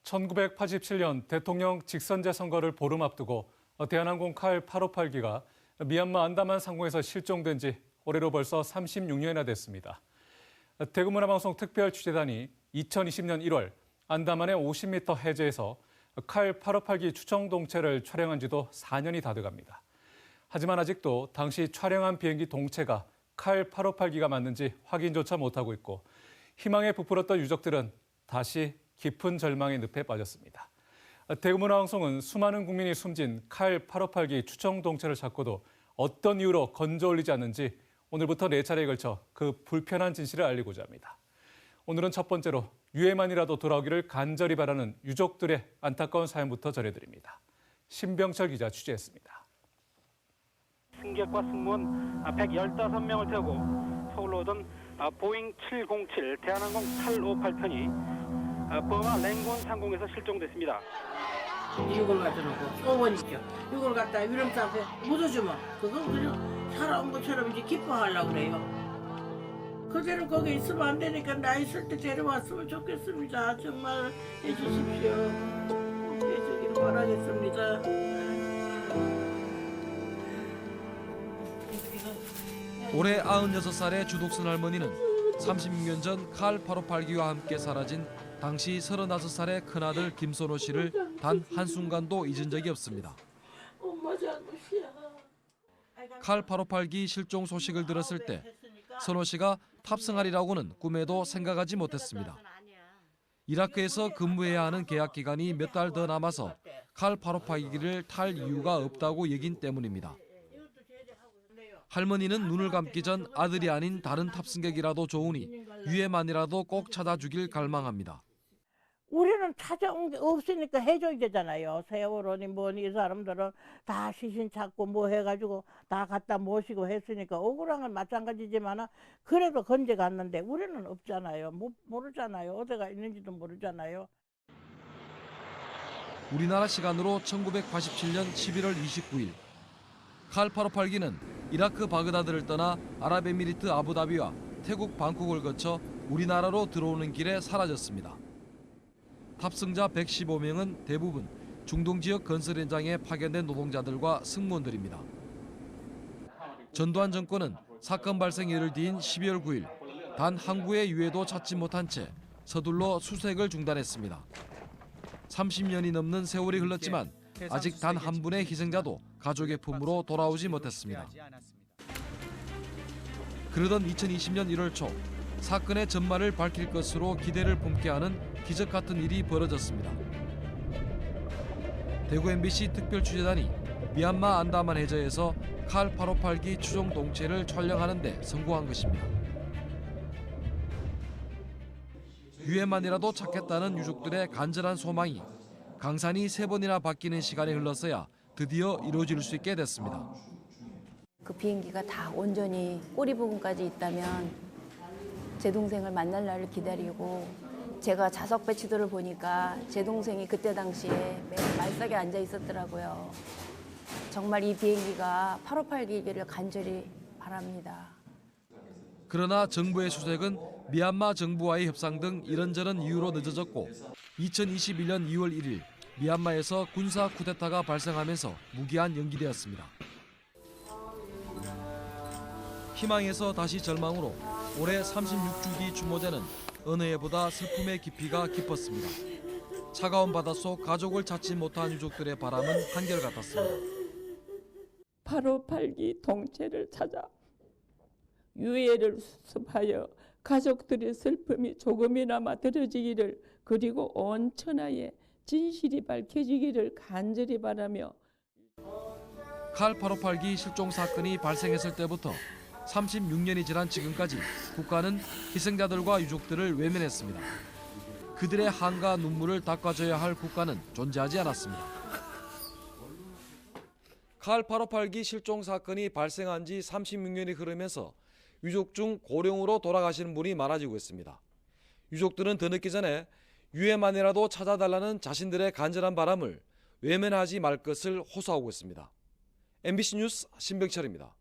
1987년 대통령 직선제 선거를 보름 앞두고 대한항공 칼 858기가 미얀마 안다만 상공에서 실종된 지 올해로 벌써 36년이나 됐습니다. 대구문화방송 특별취재단이 2020년 1월 안다만의 50m 해저에서 칼 858기 추정 동체를 촬영한 지도 4년이 다 돼갑니다. 하지만 아직도 당시 촬영한 비행기 동체가 칼 858기가 맞는지 확인조차 못하고 있고 희망에 부풀었던 유족들은 다시 깊은 절망의 늪에 빠졌습니다. 대구문화방송은 수많은 국민이 숨진 칼 858기 추정 동체를 찾고도 어떤 이유로 건져 올리지 않는지 오늘부터 4차례에 걸쳐 그 불편한 진실을 알리고자 합니다. 오늘은 첫 번째로 유해만이라도 돌아오기를 간절히 바라는 유족들의 안타까운 사연부터 전해드립니다. 신병철 기자 취재했습니다. 승객과 승무원 115명을 태우고 서울로 오던 보잉 707 대한항공 858편이 버마 랭곤 상공에서 실종됐습니다. 이걸 가져놓고 소원이죠. 이걸 갖다 위름 싸고 묻어주면 그거 그냥 살아온 것처럼 이제 기뻐하려고 그래요. 그대로 거기 있으면 안 되니까 나 있을 때 데려왔으면 좋겠습니다. 정말 해주십시오. 해주기를 바라겠습니다. 올해 96살의 주독순 할머니는 36년 전 칼 858기와 함께 사라진 당시 35살의 큰아들 김선호 씨를 단 한순간도 잊은 적이 없습니다. 칼 858기 실종 소식을 들었을 때 선호 씨가 탑승하리라고는 꿈에도 생각하지 못했습니다. 이라크에서 근무해야 하는 계약 기간이 몇 달 더 남아서 칼 858기를 탈 이유가 없다고 얘긴 때문입니다. 할머니는 눈을 감기 전 아들이 아닌 다른 탑승객이라도 좋으니 유해만이라도 꼭 찾아주길 갈망합니다. 우리는 찾아온 게 없으니까 해줘야 되잖아요. 세월호니 뭐니 이 사람들은 다 시신 찾고 뭐 해가지고 다 갖다 모시고 했으니까 억울한 건 마찬가지지만 그래도 건져갔는데 우리는 없잖아요. 모르잖아요. 어디가 있는지도 모르잖아요. 우리나라 시간으로 1987년 11월 29일 칼 858기는 이라크 바그다드를 떠나 아랍에미리트 아부다비와 태국 방콕을 거쳐 우리나라로 들어오는 길에 사라졌습니다. 탑승자 115명은 대부분 중동 지역 건설 현장에 파견된 노동자들과 승무원들입니다. 전두환 정권은 사건 발생 열흘 뒤인 12월 9일 단 항구의 유해도 찾지 못한 채 서둘러 수색을 중단했습니다. 30년이 넘는 세월이 흘렀지만 아직 단 한 분의 희생자도 가족의 품으로 돌아오지 못했습니다. 그러던 2020년 1월 초 사건의 전말을 밝힐 것으로 기대를 품게 하는 기적 같은 일이 벌어졌습니다. 대구 MBC 특별취재단이 미얀마 안다만 해저에서 칼 858기 추정 동체를 촬영하는 데 성공한 것입니다. 유해만이라도 찾겠다는 유족들의 간절한 소망이 강산이 3번이나 바뀌는 시간이 흘렀어야 드디어 이루어질 수 있게 됐습니다. 그 비행기가 다 온전히 꼬리 부분까지 있다면 제 동생을 만날 날을 기다리고 제가 좌석 배치도를 보니까 제 동생이 그때 당시에 맨 말석에 앉아 있었더라고요. 정말 이 비행기가 858기를 간절히 바랍니다. 그러나 정부의 수색은 미얀마 정부와의 협상 등 이런저런 이유로 늦어졌고 2021년 2월 1일 미얀마에서 군사 쿠데타가 발생하면서 무기한 연기되었습니다. 희망에서 다시 절망으로 올해 36주기 추모제는 어느 해보다 슬픔의 깊이가 깊었습니다. 차가운 바닷속 가족을 찾지 못한 유족들의 바람은 한결같았습니다. 858기 동체를 찾아 유해를 수습하여 가족들의 슬픔이 조금이나마 덜어지기를 그리고 온 천하에 진실이 밝혀지기를 간절히 바라며 칼 858기 실종 사건이 발생했을 때부터 36년이 지난 지금까지 국가는 희생자들과 유족들을 외면했습니다. 그들의 한과 눈물을 닦아줘야 할 국가는 존재하지 않았습니다. 칼 858기 실종 사건이 발생한 지 36년이 흐르면서 유족 중 고령으로 돌아가시는 분이 많아지고 있습니다. 유족들은 더 늦기 전에 유해만이라도 찾아달라는 자신들의 간절한 바람을 외면하지 말 것을 호소하고 있습니다. MBC 뉴스 신병철입니다.